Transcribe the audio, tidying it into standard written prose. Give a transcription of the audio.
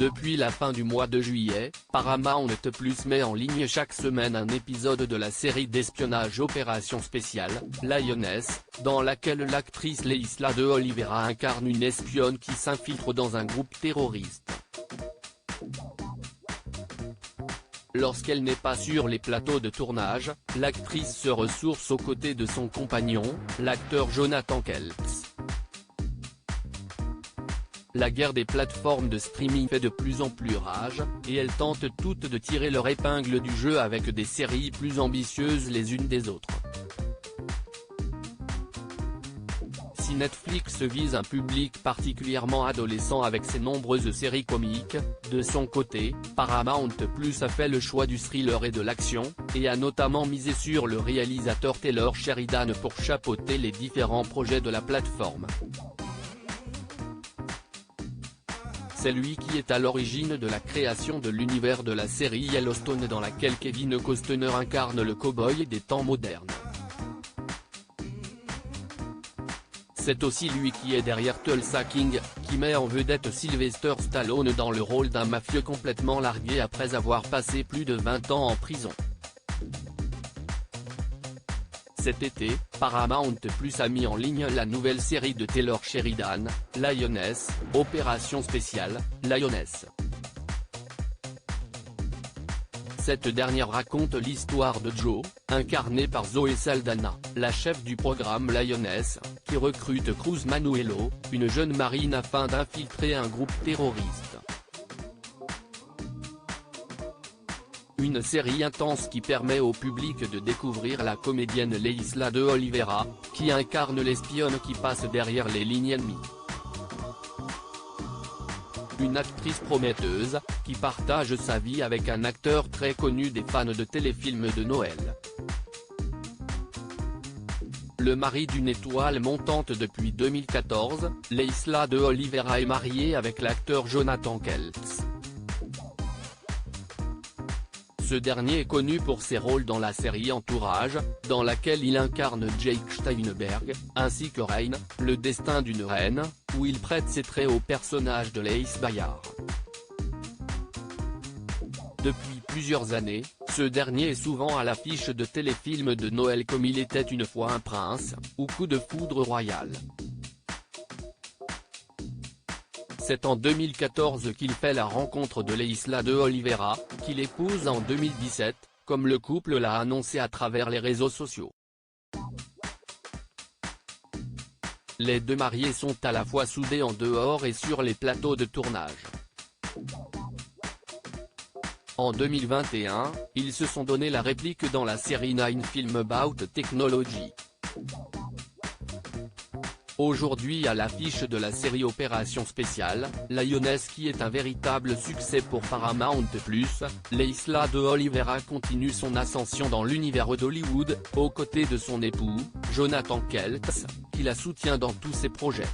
Depuis la fin du mois de juillet, Paramount Plus met en ligne chaque semaine un épisode de la série d'espionnage Opération Spéciale, Lioness, dans laquelle l'actrice Leisla de Oliveira incarne une espionne qui s'infiltre dans un groupe terroriste. Lorsqu'elle n'est pas sur les plateaux de tournage, l'actrice se ressource aux côtés de son compagnon, l'acteur Jonathan Kelts. La guerre des plateformes de streaming fait de plus en plus rage, et elles tentent toutes de tirer leur épingle du jeu avec des séries plus ambitieuses les unes des autres. Si Netflix vise un public particulièrement adolescent avec ses nombreuses séries comiques, de son côté, Paramount Plus a fait le choix du thriller et de l'action, et a notamment misé sur le réalisateur Taylor Sheridan pour chapeauter les différents projets de la plateforme. C'est lui qui est à l'origine de la création de l'univers de la série Yellowstone dans laquelle Kevin Costner incarne le cow-boy des temps modernes. C'est aussi lui qui est derrière Tulsa King, qui met en vedette Sylvester Stallone dans le rôle d'un mafieux complètement largué après avoir passé plus de 20 ans en prison. Cet été, Paramount Plus a mis en ligne la nouvelle série de Taylor Sheridan, Lioness, Opération Spéciale, Lioness. Cette dernière raconte l'histoire de Jo, incarnée par Zoe Saldana, la chef du programme Lioness, qui recrute Cruz Manuelo, une jeune marine afin d'infiltrer un groupe terroriste. Une série intense qui permet au public de découvrir la comédienne Leisla de Oliveira, qui incarne l'espionne qui passe derrière les lignes ennemies. Une actrice prometteuse, qui partage sa vie avec un acteur très connu des fans de téléfilms de Noël. Le mari d'une étoile montante depuis 2014, Leisla de Oliveira est mariée avec l'acteur Jonathan Kelts. Ce dernier est connu pour ses rôles dans la série Entourage, dans laquelle il incarne Jake Steinberg, ainsi que Rain, le destin d'une reine, où il prête ses traits au personnage de Lace Bayard. Depuis plusieurs années, ce dernier est souvent à l'affiche de téléfilms de Noël comme Il était une fois un prince, ou Coup de foudre royal. C'est en 2014 qu'il fait la rencontre de Leisla de Oliveira, qu'il épouse en 2017, comme le couple l'a annoncé à travers les réseaux sociaux. Les deux mariés sont à la fois soudés en dehors et sur les plateaux de tournage. En 2021, ils se sont donné la réplique dans la série Nine Film About Technology. Aujourd'hui à l'affiche de la série Opération Spéciale, Lioness qui est un véritable succès pour Paramount Plus, Leisla de Oliveira continue son ascension dans l'univers d'Hollywood, aux côtés de son époux, Jonathan Kelts, qui la soutient dans tous ses projets.